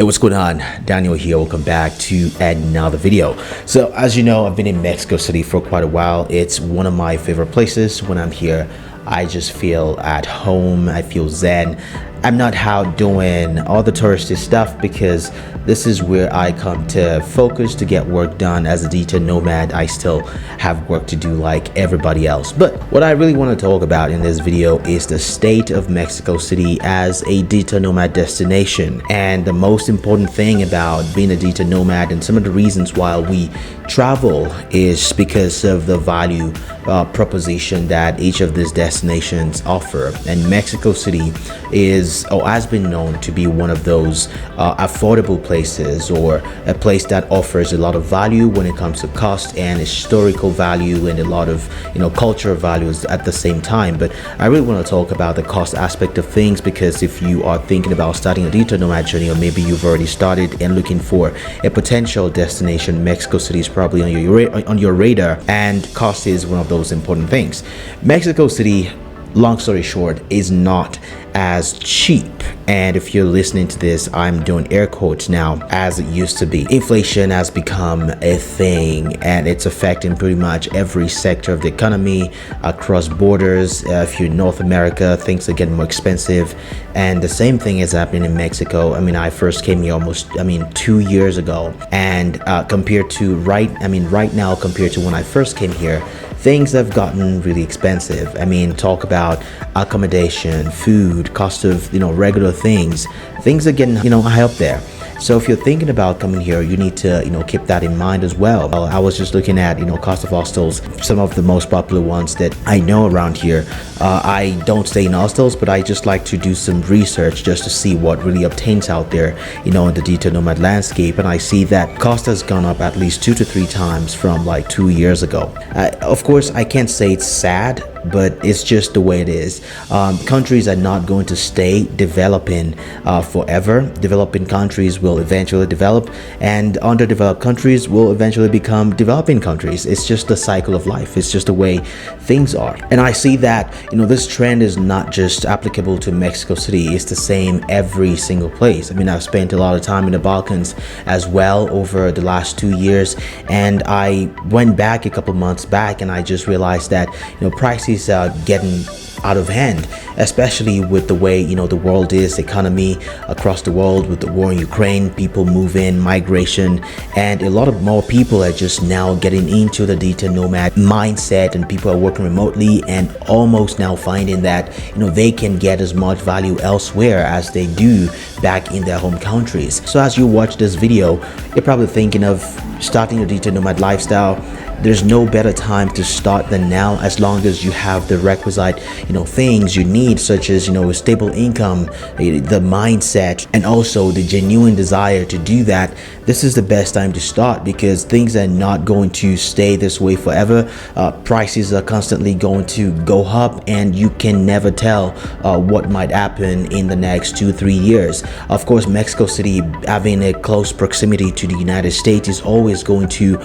Hey, what's going on? Daniel here. Welcome back to another video. So as you know, I've been in Mexico City for quite a while. It's one of my favorite places. When I'm here, I just feel at home. I feel zen. I'm not out doing all the touristy stuff because this is where I come to focus to get work done. As a digital nomad, I still have work to do like everybody else. But what I really want to talk about in this video is the state of Mexico City as a digital nomad destination. And the most important thing about being a digital nomad and some of the reasons why we travel is because of the value proposition that each of these destinations offer. And Mexico City is or has been known to be one of those affordable places, or a place that offers a lot of value when it comes to cost and historical value and a lot of cultural values at the same time. But I really want to talk about the cost aspect of things, because if you are thinking about starting a digital nomad journey, or maybe you've already started and looking for a potential destination, Mexico City is probably on your radar, and cost is one of those important things. Mexico City, long story short, is not as cheap. And if you're listening to this, I'm doing air quotes now, as it used to be. Inflation has become a thing, and it's affecting pretty much every sector of the economy across borders. If you're in North America, things are getting more expensive, and the same thing is happening in Mexico. I first came here almost 2 years ago, and compared to right now compared to when I first came here, things have gotten really expensive. Talk about accommodation, food, cost of regular things are getting high up there. So if you're thinking about coming here, you need to keep that in mind as well. I was just looking at cost of hostels, some of the most popular ones that I know around here. I don't stay in hostels, but I just like to do some research just to see what really obtains out there in the digital nomad landscape. And I see that cost has gone up at least 2 to 3 times from like 2 years ago. Of course, I can't say it's sad, but it's just the way it is. Countries are not going to stay developing forever. Developing countries will eventually develop, and underdeveloped countries will eventually become developing countries. It's just the cycle of life. It's just the way things are. And I see that this trend is not just applicable to Mexico City. It's the same every single place. I've spent a lot of time in the Balkans as well over the last 2 years, and I went back a couple months back, and I just realized that prices are getting out of hand, especially with the way the world is, economy across the world, with the war in Ukraine, people move in, migration, and a lot of more people are just now getting into the digital nomad mindset, and people are working remotely and almost now finding that they can get as much value elsewhere as they do back in their home countries. So as you watch this video, you're probably thinking of starting a digital nomad lifestyle. There's no better time to start than now, as long as you have the requisite things you need, such as a stable income, the mindset, and also the genuine desire to do that. This is the best time to start, because things are not going to stay this way forever. Prices are constantly going to go up, and you can never tell what might happen in the next 2-3 years. Of course, Mexico City, having a close proximity to the United States, is always going to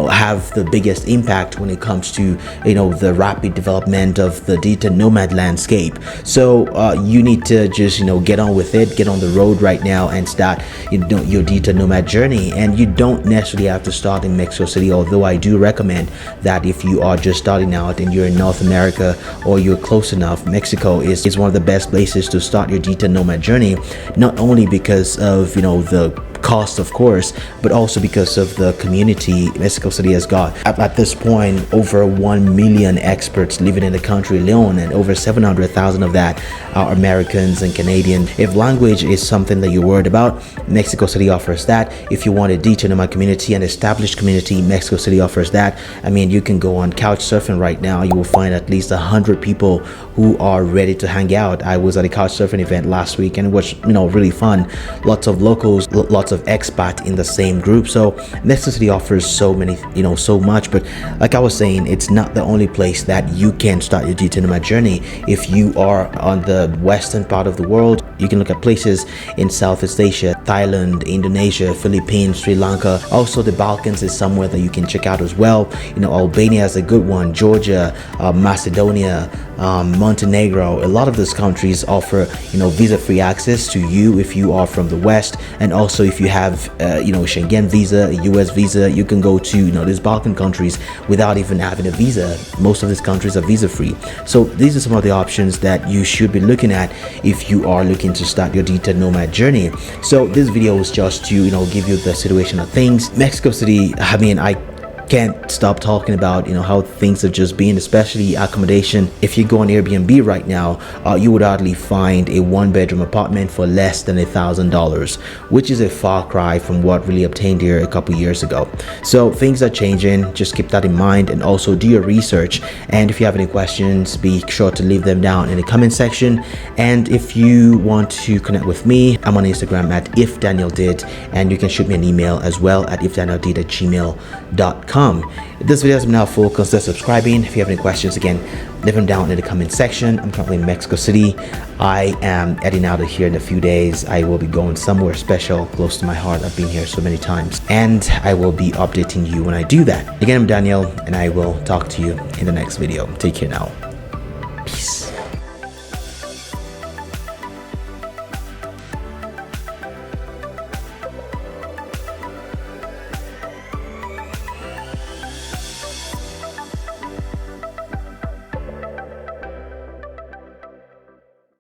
have the biggest impact when it comes to the rapid development of the digital nomad landscape. So you need to just get on with it, get on the road right now, and start your digital nomad journey. And you don't necessarily have to start in Mexico City, although I do recommend that if you are just starting out and you're in North America or you're close enough, Mexico is one of the best places to start your digital nomad journey, not only because of the cost, of course, but also because of the community Mexico City has got. At this point, over 1 million experts living in the country alone, and over 700,000 of that are Americans and Canadians. If language is something that you're worried about, Mexico City offers that. If you want a digital nomad community, an established community, Mexico City offers that. You can go on couch surfing right now. You will find at least 100 people who are ready to hang out. I was at a couch surfing event last week, and it was really fun. Lots of locals, lots of expat in the same group. So Mexico City offers so many, so much. But like I was saying, it's not the only place that you can start your digital nomad journey. If you are on the western part of the world, you can look at places in Southeast Asia, Thailand, Indonesia, Philippines, Sri Lanka. Also, the Balkans is somewhere that you can check out as well. Albania is a good one, Georgia, Macedonia, Montenegro. A lot of those countries offer, visa-free access to you if you are from the West, and also if you have, Schengen visa, a US visa, you can go to, these Balkan countries without even having a visa. Most of these countries are visa-free. So these are some of the options that you should be looking at if you are looking to start your digital nomad journey. So this video is just to, give you the situation of things. Mexico City, I mean, I can't stop talking about how things have just been, especially accommodation. If you go on Airbnb right now, you would hardly find a one-bedroom apartment for less than $1,000, which is a far cry from what really obtained here a couple years ago. So things are changing. Just keep that in mind, and also do your research. And if you have any questions, be sure to leave them down in the comment section. And if you want to connect with me, I'm on Instagram at ifdanieldid, and you can shoot me an email as well at ifdanieldid@gmail.com. If this video has been helpful, consider subscribing. If you have any questions, again, leave them down in the comment section. I'm currently in Mexico City. I am heading out of here in a few days. I will be going somewhere special, close to my heart. I've been here so many times, and I will be updating you when I do that. Again, I'm Daniel, and I will talk to you in the next video. Take care now.